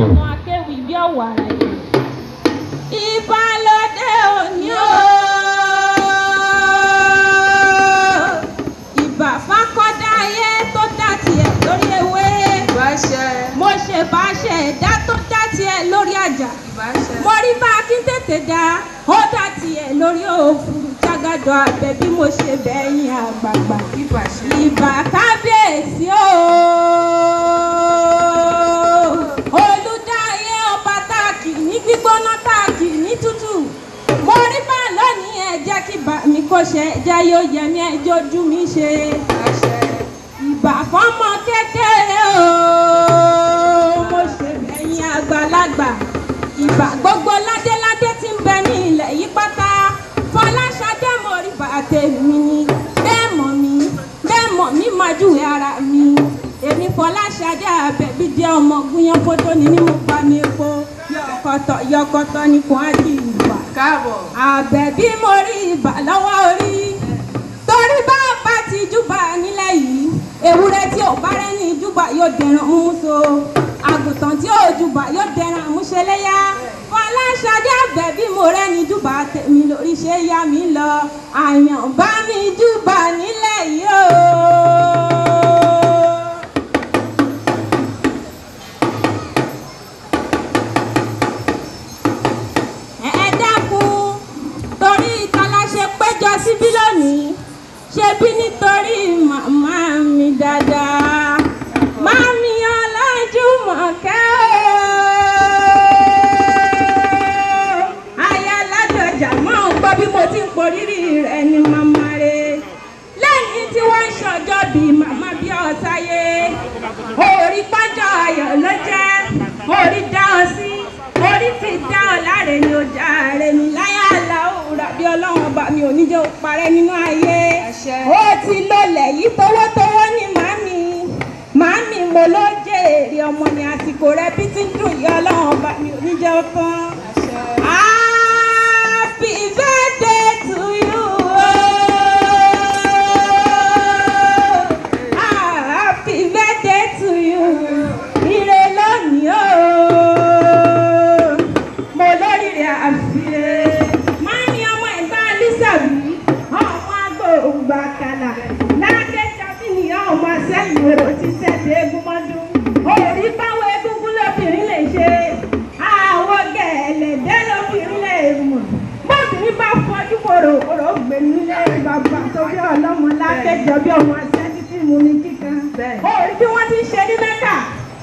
ọmọ akéwì bí ọ̀wàrà yìí. Ìbálòdé òní o. Ìbà fákọ́dá ayé tó dá tiẹ̀ lórí ewé. Mo ṣe bá ṣe ẹ̀dá tó dá tiẹ̀ lórí àjà. Mo rí bá kí n tètè dá ó dá tiẹ̀ lórí òfurufú jágàdo abẹ bí mo ṣe bẹ̀yìn àgbààgbà. Ìbà kábíyèsí o. Olùdáyé ọba táàkì ní gbígbóná táàkì ní tútù. Mo rí bá lónìí ẹ jẹ́ kí bà mí kó ṣe ẹjẹ́ yóò yẹ ní ẹjọ́ ojú mi ṣe. Ìbà fọ́mọ kékeré o. Mo ṣe bẹ̀yìn àgbàlagbà. Ìbà gbogbo ládéládé tí ń bẹ ní ilẹ̀ yìí pátá. Fọláṣadé mo rí bàtẹ́ mi ni bẹ́ẹ̀ mọ̀ mí máa júwe ara mi. Èmi Fọláṣadé Àbẹ̀bí jẹ́ ọmọ gúnyán fótó ni mo pa mi epo yọkọtọ ni kò á di ìbà. Àbẹ̀bí mo rí ìbà lọ́wọ́ orí torí bá bá ti júbà nílẹ̀ yìí ewúrẹ́ tí ò bá rẹ́ ní júbà yóò dẹran múso àgùntàn tí ò júbà yóò dẹran àmúṣeléyá. Fọláṣadé Àbẹ̀bí mo rẹ́ ní júbà tèmi lórí ṣe yá mi lọ àyàn bá mi júbà nílẹ̀ yìí o. Síbí lónìí ṣe bí nítorí màmá mi dáadáa màmí Ọlájúmọ̀kẹ́ aya Ládọjà máa ń gbọ́ bí mo ti ń porírì rẹ̀ ní màmá rẹ̀ lẹ́yìn tí wọ́n ń ṣọjọ́ bí màmá bí ọ̀sáyé orí pọ́jọ́ ayọ̀ ló jẹ́ orí dá ọ sí orí ti dá ọ láre ni ó já rẹ̀ mi láyà láòrà bí Ọlọ́run ọba mi ò ní jẹ́ ó parẹ́ nínú ayé ó ti lọlẹ̀ yìí tọwọ́tọwọ́ ní màmí mo ló jẹ́ èrè ọmọ ní àsìkò rẹ bí tí ń dùn yìí Ọlọ́run ọba mi ò ní jẹ́ ó tán. Happy birthday to you. Happy birthday to you. Ire lónìí o. Mo lórí rẹ̀ àfihàn. Màmí ọmọ ẹ̀gbá Lísàbí, ọmọ agbóhùngbàkàlà. Lákẹ́jà bí nìyá ọmọ sẹ́yìn èrò ti sẹ́dẹ̀ egúnmọ́dún. Orí báwo egúngún lóbìnrin lè ṣe. Àwọn gẹ̀ẹ́lẹ̀dẹ́ lóbìnrin lè mọ̀. Bọ́sìnrin bá fọjú kòrò gbèmí lé bàbá tó bí ọlọ́mọ Lákẹ́jà bí ọmọ sẹ́yìn tí mo ní kíkan. Orí bí wọ́n ti ń ṣe ní Mẹ́kà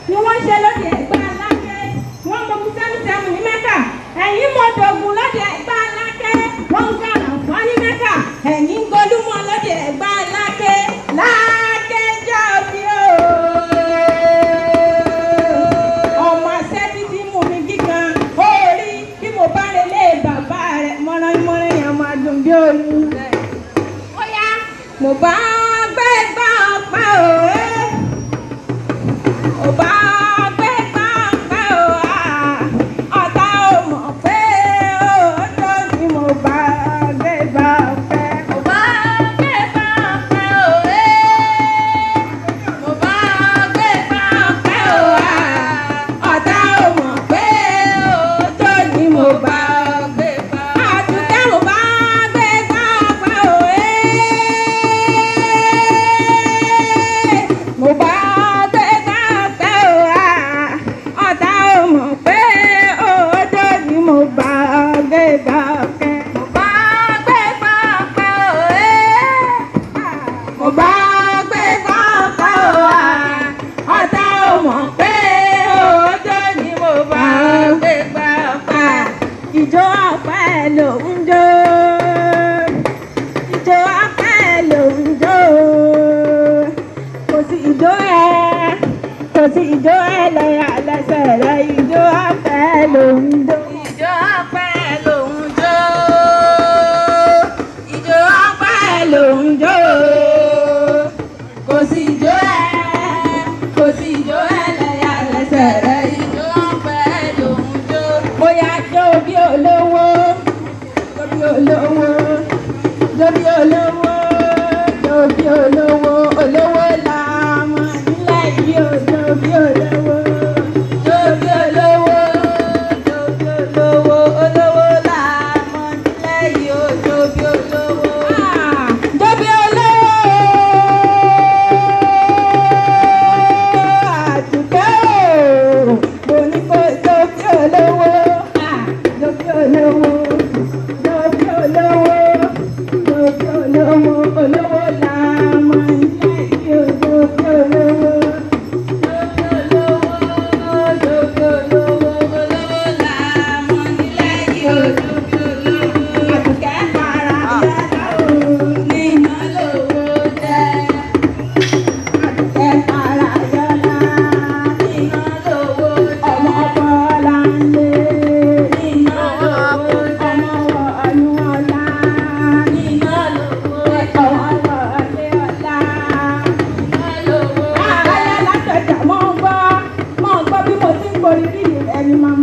ni wọ́n ṣe lóde Ẹ̀gbá Lákẹ́. Wọ́n mọ kú sẹ́mùsẹ́mù ní Mẹ́kà. Ẹ̀yin mọ̀ dògùn lóde Ẹ̀gbá Lákẹ́. Wọ́n ń gbà àǹfà ní Mẹ́kà. Ẹ̀yin golúmọ̀ lóde Ẹ̀gbá Lákẹ́. Lákẹ́jà bí o. Ọmọ sẹ́yìn tí mo ní kíkan. Orí bí mo bá relé bàbá rẹ̀ mọ́rán yẹn máa dùn bí oyún. Ó yá mo bá gbé gbà ọ̀pá òwe. Mo bá gbé gbà ọ̀pá òwe. Ọ̀tá ò mọ̀ pé òótọ́ ni mo bá gbé gbà ọ̀pẹ. Mo bá gbé gbà ọ̀pẹ òwe. Mo bá gbé gbà ọ̀pẹ òwe. Ọ̀tá ò mọ̀ pé òótọ́ ni mo bá gbé gbà. Àtúntẹ̀ mo bá gbé gbà ọ̀pẹ òwe. Mo bá gbé gbà ọ̀pẹ òwe. Ọ̀tá ò mọ̀ pé òótọ́ ni mo bá gbé gbà ọ̀pẹ. Mo bá gbé gbà ọ̀pẹ òwe. Mo bá gbé gbà ọ̀pẹ òwe. Ọ̀tá ò mọ̀ pé òótọ́ ni mo bá gbé gbà ọ̀pẹ. Ìjó ọ̀pẹ ló ń jó. Ìjó ọ̀pẹ ló ń jó. Kò sí ìjó lẹ́yà lẹ́sẹ̀ rẹ̀. Ìjó ọ̀pẹ ló ń jó. Ìjó ọ̀pẹ ló ń jó. Ìjó ọ̀pẹ ló ń jó. Kò sí ìjó lẹ́yà lẹ́sẹ̀ rẹ̀. Ìjó ọ̀pẹ ló ń jó. Bóyá jó bí olówó. Jó bí olówó. Jó bí olówó. Jó bí olówó. Olówó la mọ̀ nílẹ̀ yìí o. Jó bí olówó. ẹni máa